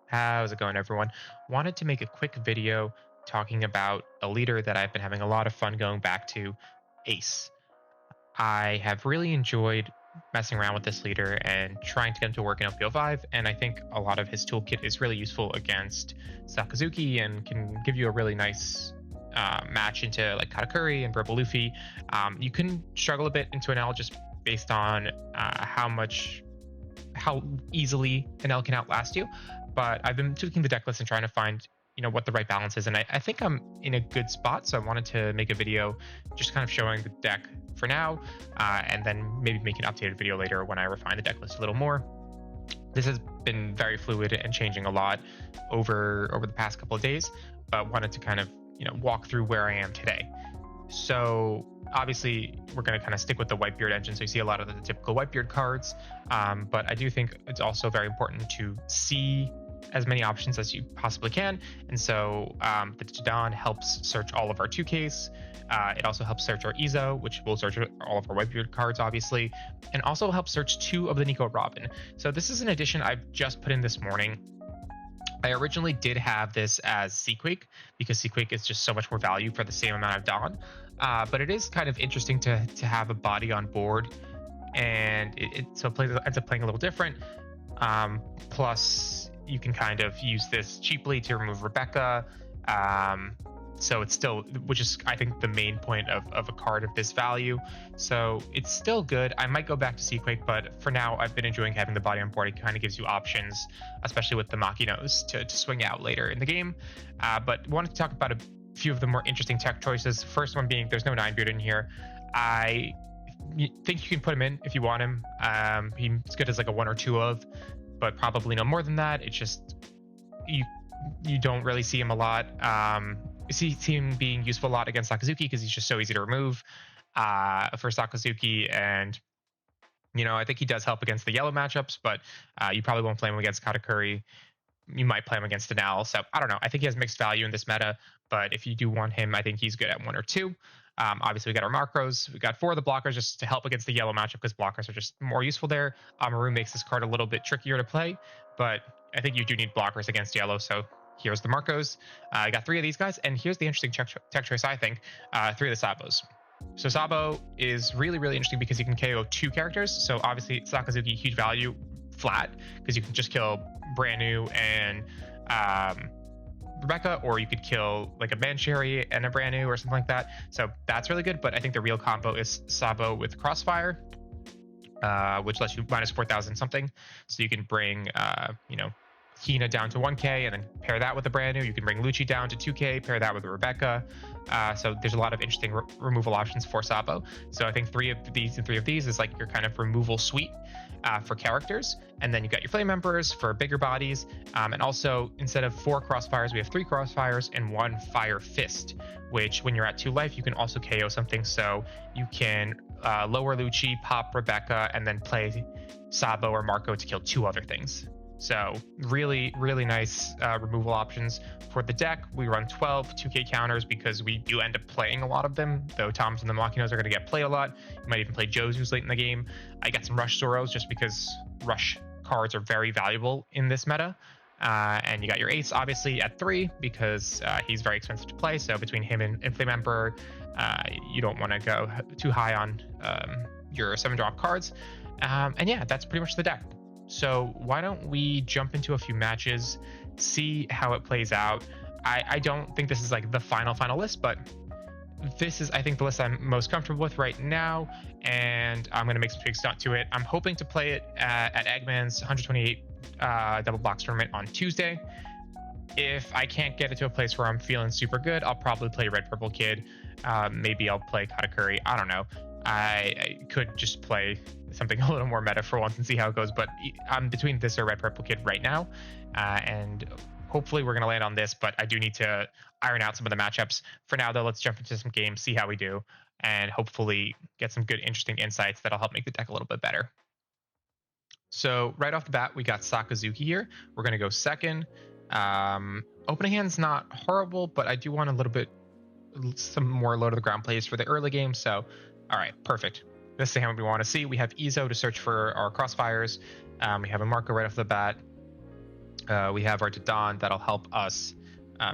How's it going, everyone? Wanted to make a quick video talking about a leader that I've been having a lot of fun going back to, Ace. I have really enjoyed messing around with this leader and trying to get him to work in OP05, and I think a lot of his toolkit is really useful against Sakazuki and can give you a really nice match into like Katakuri and Purple Luffy. You can struggle a bit into an L just based on how easily an L can outlast you. But I've been tweaking the deck list and trying to find what the right balance is, and I think I'm in a good spot. So I wanted to make a video just kind of showing the deck for now, and then maybe make an updated video later when I refine the deck list a little more. This has been very fluid and changing a lot over the past couple of days, but wanted to kind of walk through where I am today. So obviously we're going to kind of stick with the Whitebeard engine, so you see a lot of the typical Whitebeard cards, but I do think it's also very important to see as many options as you possibly can. And so the Jadon helps search all of our 2Ks. It also helps search our Izo, which will search all of our Whitebeard cards, obviously, and also helps search 2 of the Nico Robin. So this is an addition I've just put in this morning. I originally did have this as Seaquake because Seaquake is just so much more value for the same amount of Dawn. But it is kind of interesting to have a body on board, and ends up playing a little different. Plus, you can kind of use this cheaply to remove Rebecca. So it's still, which is I think the main point of a card of this value. So it's still good. I might go back to Seaquake, but for now I've been enjoying having the body on board. It kind of gives you options, especially with the Makinos, to swing out later in the game. But wanted to talk about a few of the more interesting tech choices. First one being there's no Ninebeard in here. I think you can put him in if you want him. He's good as like a 1 or 2 of, but probably no more than that. It's just you don't really see him a lot. See him being useful a lot against Sakazuki because he's just so easy to remove for Sakazuki, and I think he does help against the yellow matchups, but you probably won't play him against Katakuri. You might play him against Denal. So I don't know. I think he has mixed value in this meta, but if you do want him, I think he's good at 1 or 2. Obviously, we got our macros. We got 4 of the blockers just to help against the yellow matchup because blockers are just more useful there. Amaru makes this card a little bit trickier to play, but I think you do need blockers against yellow. So here's the Marcos. I got 3 of these guys, and here's the interesting tech choice, I think. 3 of the Sabos. So Sabo is really, really interesting because you can KO 2 characters. So obviously, Sakazuki, huge value flat because you can just kill Brand New and Rebecca, or you could kill like a Mancherry and a Brand New or something like that. So that's really good, but I think the real combo is Sabo with Crossfire, which lets you minus 4,000 something. So you can bring, Hina down to 1K and then pair that with the Brand New. You can bring Lucci down to 2K, pair that with Rebecca. So there's a lot of interesting removal options for Sabo. So I think 3 of these and 3 of these is like your kind of removal suite for characters. And then you got your Flame Members for bigger bodies. And also, instead of 4 Crossfires, we have 3 Crossfires and 1 Fire Fist, which when you're at 2 life, you can also KO something. So you can lower Lucci, pop Rebecca, and then play Sabo or Marco to kill 2 other things. So really, really nice removal options for the deck. We run 12 2K counters because we do end up playing a lot of them, though Toms and the Makinos are going to get played a lot. You might even play Josu's late in the game. I got some Rush Zoros just because Rush cards are very valuable in this meta. And you got your Ace, obviously, at 3 because he's very expensive to play. So between him and Flame Emperor, you don't want to go too high on your 7-drop cards. And yeah, that's pretty much the deck. So why don't we jump into a few matches, see how it plays out. I don't think this is like the final list, but this is, I think, the list I'm most comfortable with right now, and I'm going to make some tweaks to it. I'm hoping to play it at Eggman's 128 double box tournament on Tuesday. If I can't get it to a place where I'm feeling super good, I'll probably play Red Purple Kid. Maybe I'll play Katakuri. I don't know. I could just play something a little more meta for once and see how it goes, but I'm between this or Red Purple Kid right now, and hopefully we're going to land on this, but I do need to iron out some of the matchups. For now, though, let's jump into some games, see how we do, and hopefully get some good, interesting insights that'll help make the deck a little bit better. So right off the bat, we got Sakazuki here. We're going to go second. Opening hand's not horrible, but I do want a little bit, some more low to the ground plays for the early game, so all right, perfect. This is the hand we want to see. We have Izo to search for our crossfires. We have a Marco right off the bat. We have our Dodon that'll help us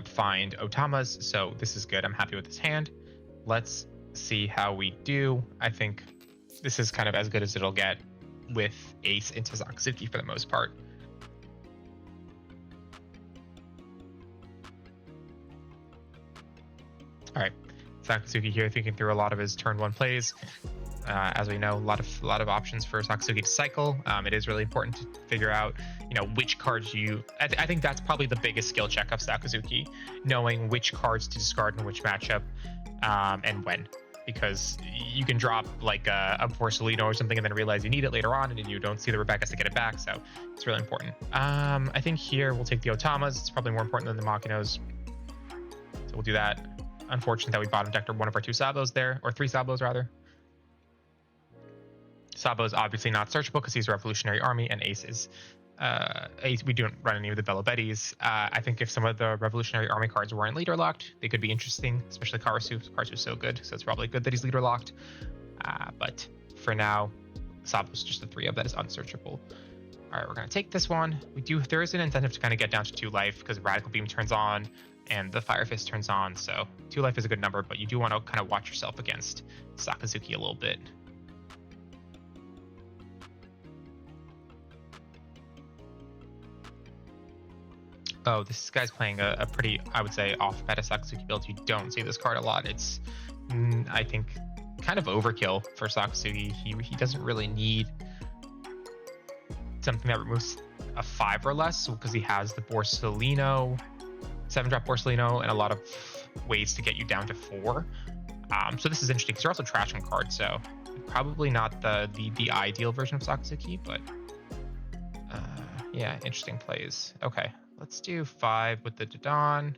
find Otamas, so this is good. I'm happy with this hand. Let's see how we do. I think this is kind of as good as it'll get with Ace into Sakazuki for the most part. All right, Sakazuki here thinking through a lot of his turn one plays. As we know, a lot of options for Sakazuki to cycle. It is really important to figure out, which cards you. I think that's probably the biggest skill check of Sakazuki, knowing which cards to discard in which matchup, and when. Because you can drop like a Porcelino or something and then realize you need it later on, and then you don't see the Rebecca's to get it back. So it's really important. I think here we'll take the Otamas. It's probably more important than the Makinos. So we'll do that. Unfortunate that we bottom decked one of our 2 Sabos there, or 3 Sabos rather. Sabo is obviously not searchable because he's Revolutionary Army, and Ace is Ace. We don't run any of the Bella Betties. I think if some of the Revolutionary Army cards weren't leader locked, they could be interesting, especially Karasu. Karasu's so good, so it's probably good that he's leader locked. But for now, Sabo's just the 3 of that is unsearchable. All right, we're gonna take this one. There is an incentive to kind of get down to 2 life because Radical Beam turns on and the Fire Fist turns on. So 2 life is a good number, but you do want to kind of watch yourself against Sakazuki a little bit. Oh, this guy's playing a pretty, I would say, off-meta Sakazuki build. You don't see this card a lot. It's, I think, kind of overkill for Sakazuki. He doesn't really need something that removes a 5 or less because he has the Borsalino, 7-drop Borsalino, and a lot of ways to get you down to 4. So this is interesting because you're also trashing cards, so probably not the ideal version of Sakazuki, but yeah, interesting plays. Okay. Let's do 5 with the Dodon.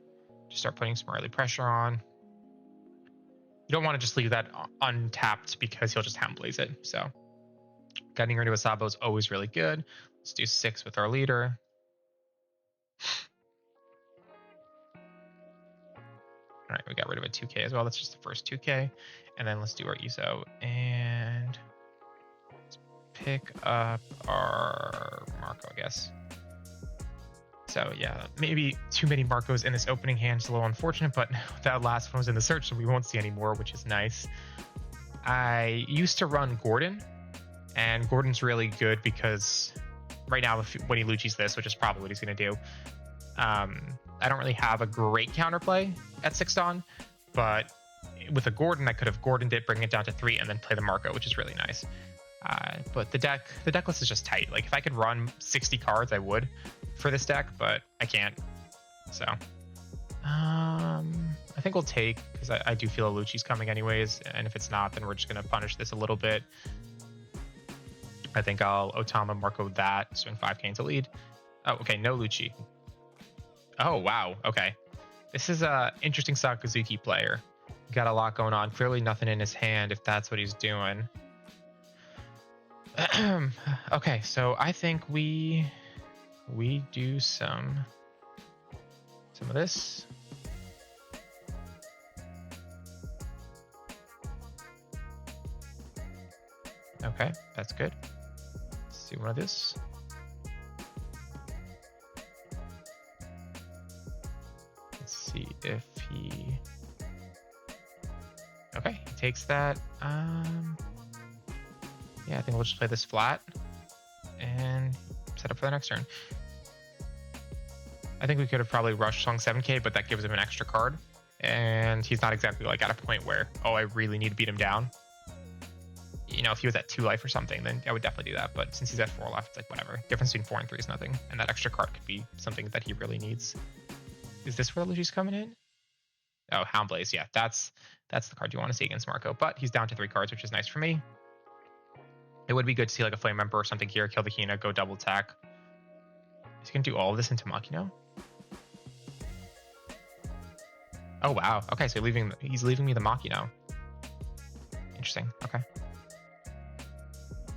Just start putting some early pressure on. You don't want to just leave that untapped because he'll just Hound Blaze it. So getting rid of a Sabo is always really good. Let's do 6 with our leader. All right, we got rid of a 2K as well. That's just the first 2K. And then let's do our ESO. And let's pick up our Marco, I guess. So yeah, maybe too many Marcos in this opening hand is a little unfortunate, but that last one was in the search, so we won't see any more, which is nice. I used to run Gordon, and Gordon's really good because right now, when he Lucci's this, which is probably what he's going to do, I don't really have a great counterplay at 6 Dawn, but with a Gordon, I could have Gordoned it, bring it down to 3, and then play the Marco, which is really nice. But the deck list is just tight. Like if I could run 60 cards, I would for this deck, but I can't. So I think we'll take, because I do feel a Lucci's coming anyways, and if it's not, then we're just gonna punish this a little bit. I think I'll Otama Marco that, swing 5k into lead. Oh, okay, no Lucci. Oh wow, okay. This is a interesting Sakazuki player. Got a lot going on. Clearly nothing in his hand if that's what he's doing. Okay, so I think we do some of this. Okay, that's good. Let's do one of this. Let's see if he... Okay, he takes that. Yeah, I think we'll just play this flat and set up for the next turn. I think we could have probably rushed Song 7k, but that gives him an extra card. And he's not exactly like at a point where, oh, I really need to beat him down. You know, if he was at 2 life or something, then I would definitely do that. But since he's at 4 life, it's like whatever. Difference between 4 and 3 is nothing. And that extra card could be something that he really needs. Is this where Luigi's coming in? Oh, Hound Blaze. Yeah, that's the card you want to see against Marco. But he's down to 3 cards, which is nice for me. It would be good to see like a Flame Emperor or something here, kill the Hina, go double attack. Is he gonna do all of this into Makino? Oh wow. Okay, so he's leaving me the Makino. Interesting. Okay.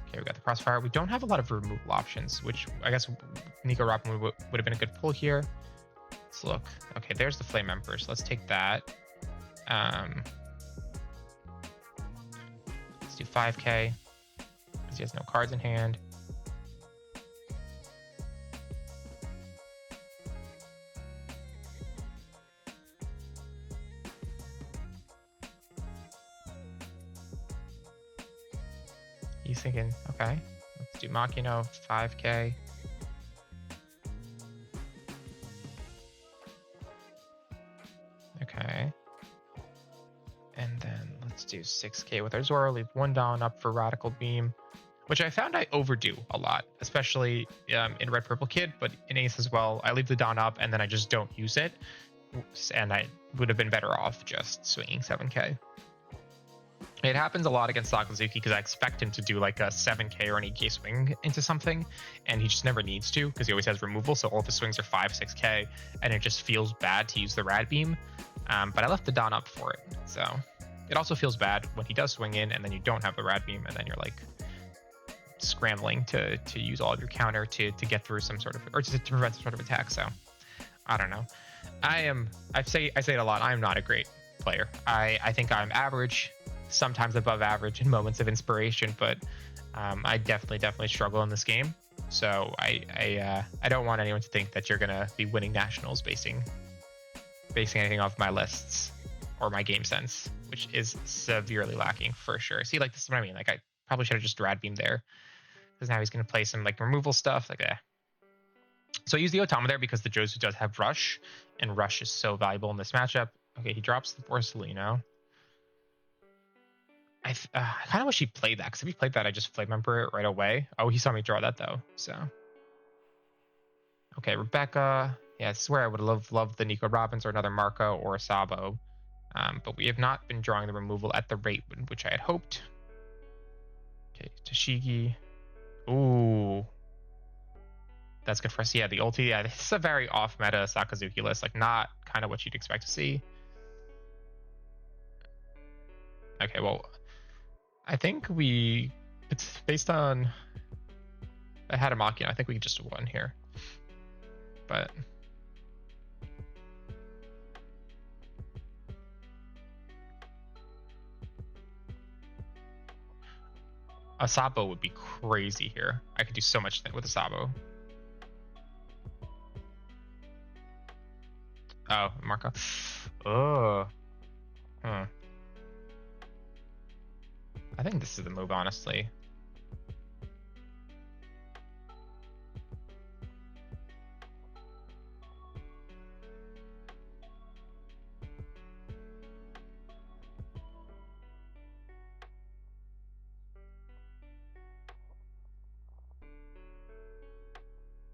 Okay, we got the Crossfire. We don't have a lot of removal options, which I guess Nico Rapin would have been a good pull here. Let's look. Okay, there's the Flame Emperor, so let's take that. Let's do 5k. He has no cards in hand. He's thinking, okay, let's do Makino, 5k. Okay. And then let's do 6k with our Zoro, leave 1 down up for Radical Beam, which I found I overdo a lot, especially in Red Purple Kid, but in Ace as well. I leave the Dawn up and then I just don't use it. And I would have been better off just swinging 7k. It happens a lot against Sakazuki because I expect him to do like a 7k or an 8k swing into something, and he just never needs to because he always has removal, so all of his swings are 5, 6k, and it just feels bad to use the Rad Beam. But I left the Dawn up for it, so it also feels bad when he does swing in and then you don't have the Rad Beam, and then you're like scrambling to use all of your counter to get through some sort of, or to prevent some sort of attack. So I don't know. I say it a lot. I'm not a great player. I think I'm average, sometimes above average in moments of inspiration, but I definitely struggle in this game. So I don't want anyone to think that you're gonna be winning nationals basing anything off my lists or my game sense, which is severely lacking for sure. See, like, this is what I mean. Like, I probably should have just Rad Beam there, because now he's gonna play some like removal stuff like that. So I use the Otama there because the Jozu does have Rush, and Rush is so valuable in this matchup. Okay, he drops the Borsellino. I kind of wish he played that, because if he played that, I just flame member it right away. Oh, he saw me draw that though, so. Okay, Rebecca. Yeah, this is where I would love the Nico Robbins or another Marco or a Sabo. But we have not been drawing the removal at the rate which I had hoped. Okay, Tashigi. Ooh. That's good for us. Yeah, the ulti. Yeah, this is a very off-meta Sakazuki list. Like, not kind of what you'd expect to see. Okay, well, I think it's based on I had a Machina. I think we just won here. But a Sabo would be crazy here. I could do so much with a Sabo. Oh, Marco. Oh. I think this is the move, honestly.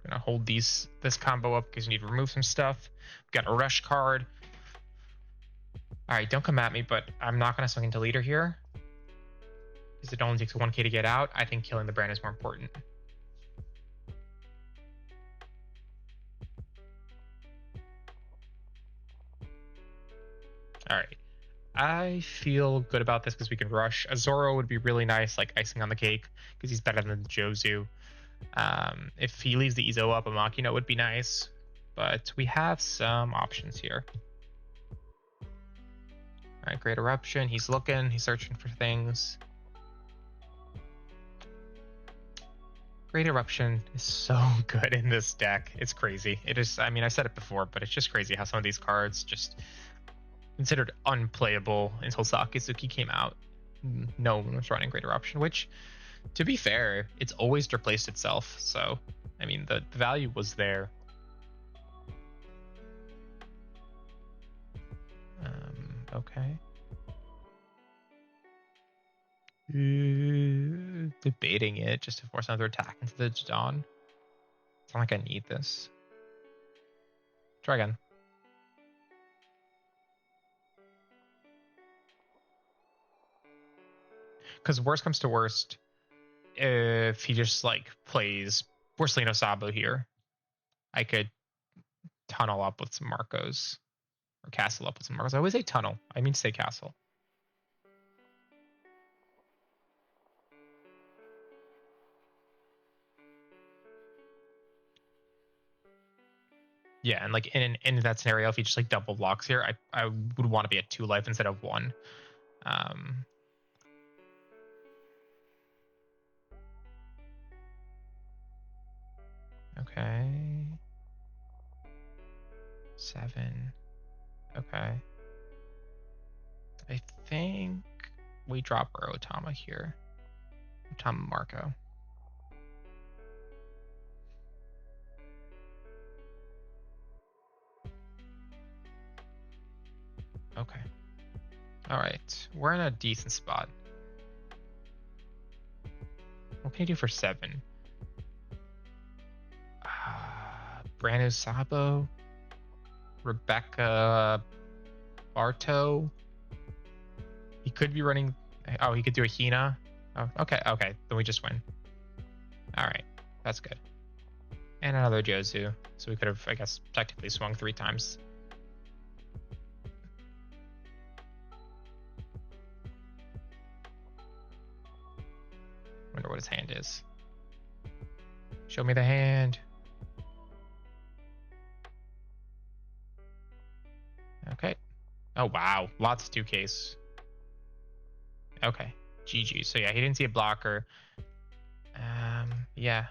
Gonna hold this combo up because you need to remove some stuff. We've got a rush card. All right, don't come at me, but I'm not gonna swing into leader here because it only takes 1k to get out. I think killing the brand is more important. All right, I feel good about this because we can rush. A Zoro would be really nice, like icing on the cake, because he's better than the Jozu. If he leaves the Izo up, a Machina would be nice, but we have some options here. All right, Great Eruption. He's looking. He's searching for things. Great Eruption is so good in this deck. It's crazy. It is. I mean, I said it before, but it's just crazy how some of these cards just considered unplayable until Sakazuki came out. No one was running Great Eruption, which, to be fair, it's always replaced itself. So, I mean, the value was there. Okay. Debating it just to force another attack into the Dawn. It's not like I need this. Try again. Because worst comes to worst, if he just like plays Borsellino Sabo here, I could tunnel up with some Marcos. Or castle up with some Marcos. I always say tunnel. I mean to say castle. Yeah, and like in that scenario, if he just like double blocks here, I would want to be at 2 life instead of 1. Okay. 7. Okay. I think we drop our Otama here. Tom Marco. Okay. All right. We're in a decent spot. What can you do for 7? Brando Sabo, Rebecca Barto. He could be running. Oh, he could do a Hina. Oh, okay. Then we just win. All right. That's good. And another Jozu. So we could have, I guess, technically swung 3 times. Wonder what his hand is. Show me the hand. Okay. Oh, wow. Lots of 2Ks. Okay. GG. So, yeah, he didn't see a blocker. Yeah.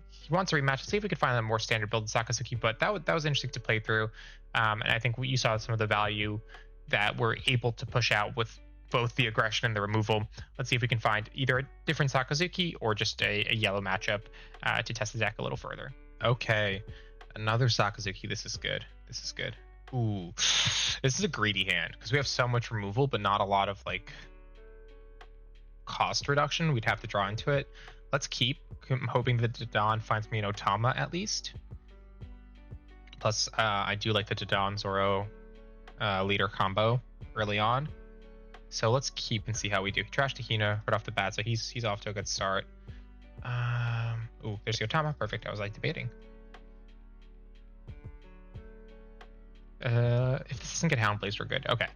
He wants a rematch. Let's see if we could find a more standard build in Sakazuki, but that was interesting to play through. And I think you saw some of the value that we're able to push out with both the aggression and the removal. Let's see if we can find either a different Sakazuki or just a yellow matchup to test the deck a little further. Okay. Another Sakazuki. This is good. This is good. Ooh. This is a greedy hand because we have so much removal, but not a lot of like cost reduction. We'd have to draw into it. Let's keep. I'm hoping that Dodon finds me an Otama at least. Plus, I do like the Dodon Zoro leader combo early on. So let's keep and see how we do. He trashed Hina right off the bat, so he's off to a good start. Ooh, there's the Otama. Perfect. I was like debating. If this doesn't get Hound Blaze, we're good. Okay.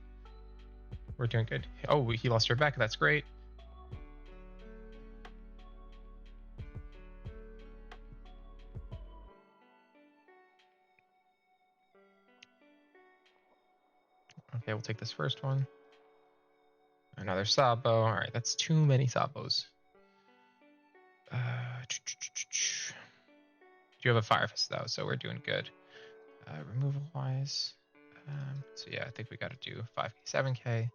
We're doing good. Oh, he lost Rebecca. That's great. Okay, we'll take this first one. Another Sabo. All right, that's too many Sabos. Do you have a Fire Fist though, so we're doing good. Removal wise, so yeah, I think we got to do 5k, 7k.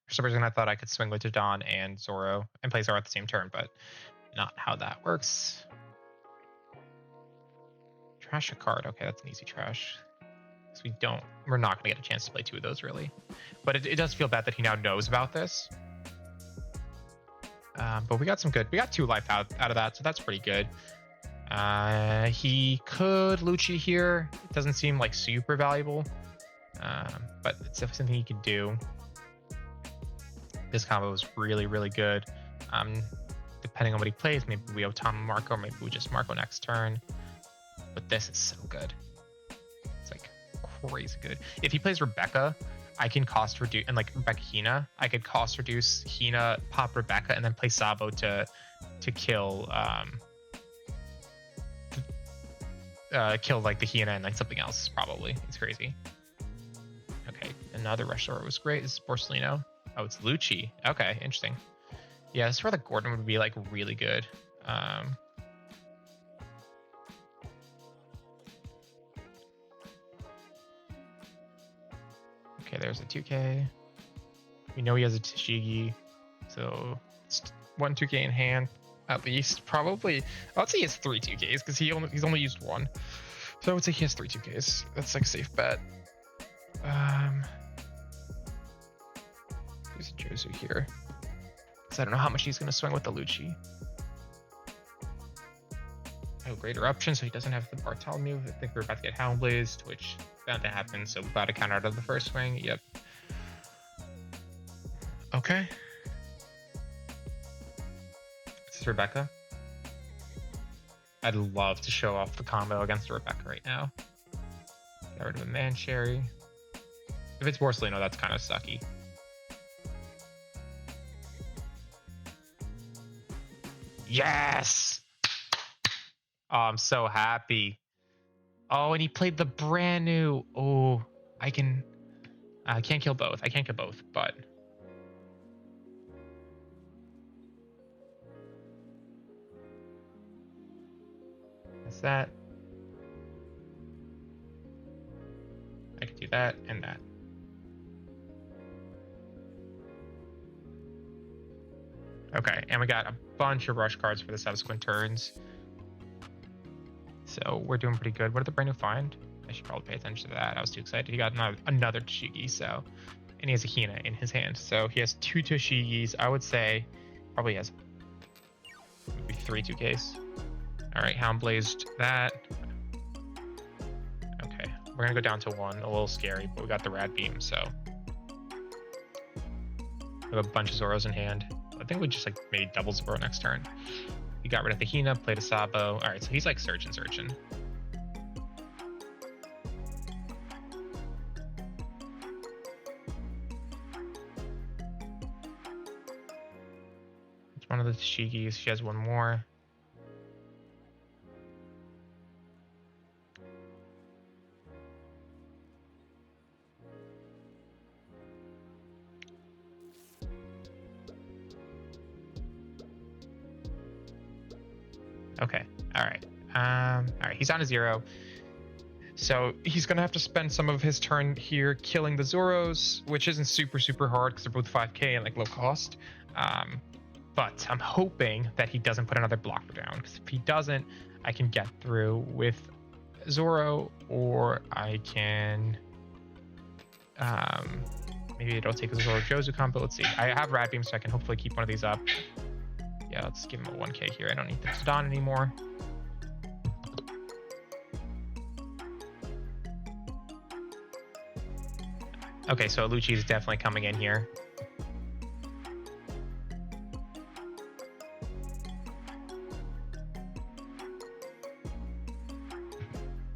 For some reason, I thought I could swing with Dodon and Zoro and play Zoro at the same turn, but not how that works. Trash a card. Okay, that's an easy trash. Because we're not going to get a chance to play 2 of those really. But it does feel bad that he now knows about this. But we got 2 life out of that, so that's pretty good. He could Lucci here. It doesn't seem like super valuable, but it's definitely something he can do. This combo is really, really good. Depending on what he plays, maybe we Otama Marco, maybe we just Marco next turn. But this is so good. It's like crazy good. If he plays Rebecca, I can cost reduce, and like Rebecca Hina, I could cost reduce Hina, pop Rebecca, and then play Sabo to kill kill like the Hina and like something else probably. It's crazy. Okay, another Rush Sword was great. This is Porcelino. Oh, it's Lucci. Okay, interesting. Yeah, this is where the Gordon would be like really good. Okay, there's a 2k. We know he has a Tashigi, so it's 1 2k in hand at least. Probably, I'd say he has 3 2ks because he's only used 1. So I would say he has 3 2ks. That's like a safe bet. There's a Jozu here. Because I don't know how much he's going to swing with the Lucci. Oh, great eruption, so he doesn't have the Bartholomew. I think we're about to get Hound Blazed, which bound to happen, so about to counter out of the first swing. Yep. Okay. This is Rebecca. I'd love to show off the combo against Rebecca right now. Get rid of a Man Cherry. If it's Porcelino, that's kind of sucky. Yes! Oh, I'm so happy. Oh, and he played the brand new. Oh, I can't kill both. I can't kill both, but. That's that. I could do that and that. Okay, and we got a bunch of rush cards for the subsequent turns. So we're doing pretty good. What did the brand new find? I should probably pay attention to that. I was too excited. He got another Toshigi, so, and he has a Hina in his hand. So he has 2 Toshigis. I would say probably has maybe 3 2Ks. All right, Hound blazed that. Okay, we're gonna go down to 1. A little scary, but we got the Rad Beam, so we have a bunch of Zoros in hand. I think we just like maybe double Zoro next turn. He got rid of the Hina, played a Sabo. All right, so he's like searching. It's one of the Shigis. She has one more. Okay. All right. All right. He's on a 0. So he's going to have to spend some of his turn here killing the Zoros, which isn't super hard because they're both 5k and like low cost. But I'm hoping that he doesn't put another blocker down, because if he doesn't, I can get through with Zoro, or I can maybe it'll take a Zoro Jozu combo. Let's see. I have Rad Beam, so I can hopefully keep one of these up. Yeah, let's give him a 1k here. I don't need the Tadon anymore. Okay, so Lucci is definitely coming in here.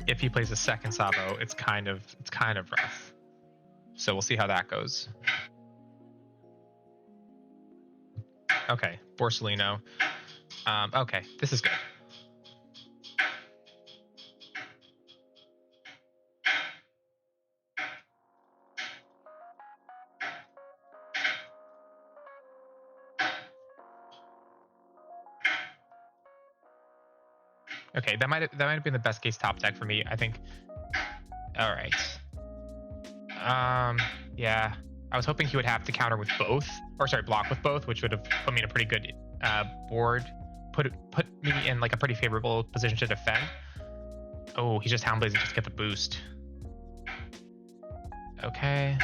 If he plays a second Sabo, it's kind of rough. So we'll see how that goes. Okay, Borsellino. Okay, this is good. Okay, that might have been the best case top deck for me, I think. All right. Yeah, I was hoping he would have to counter with both, or sorry, block with both, which would have put me in a pretty good board, put me in like a pretty favorable position to defend. Oh, he's just Hound Blazing just to get the boost. Okay.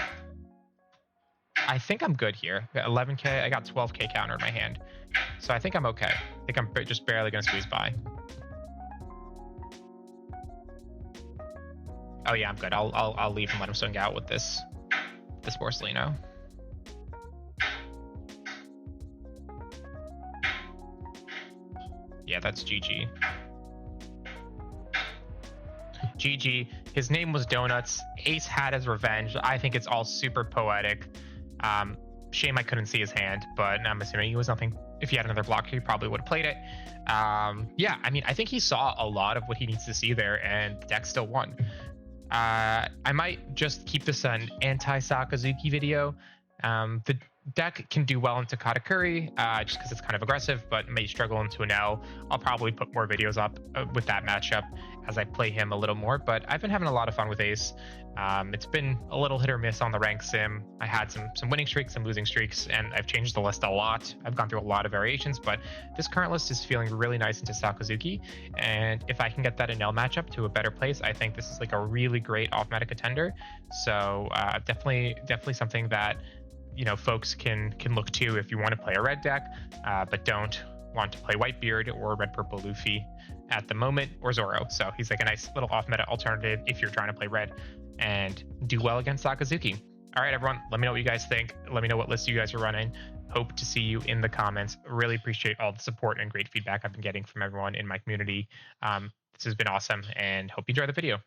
I think I'm good here. I got 11k, I got 12k counter in my hand. So I think I'm okay. I think I'm just barely gonna squeeze by. Oh yeah, I'm good. I'll leave and let him swing out with this Borsellino. Yeah, that's GG. GG. His name was Donuts. Ace had his revenge. I think it's all super poetic. Shame I couldn't see his hand, but I'm assuming he was nothing. If he had another blocker, he probably would have played it. Yeah, I mean, I think he saw a lot of what he needs to see there, and the deck still won. I might just keep this an anti-Sakazuki video. The deck can do well into Katakuri, just because it's kind of aggressive, but may struggle into an L. I'll probably put more videos up with that matchup as I play him a little more, but I've been having a lot of fun with Ace. It's been a little hit or miss on the rank sim. I had some winning streaks, some losing streaks, and I've changed the list a lot. I've gone through a lot of variations, but this current list is feeling really nice into Sakazuki, and if I can get that in L matchup to a better place, I think this is like a really great off-meta contender. So definitely something that, you know, folks can look to if you want to play a red deck, but don't want to play Whitebeard or Red Purple Luffy at the moment, or Zoro. So he's like a nice little off-meta alternative if you're trying to play red and do well against Sakazuki. All right, everyone, let me know what you guys think. Let me know what lists you guys are running. Hope to see you in the comments. Really appreciate all the support and great feedback I've been getting from everyone in my community. This has been awesome, and hope you enjoy the video.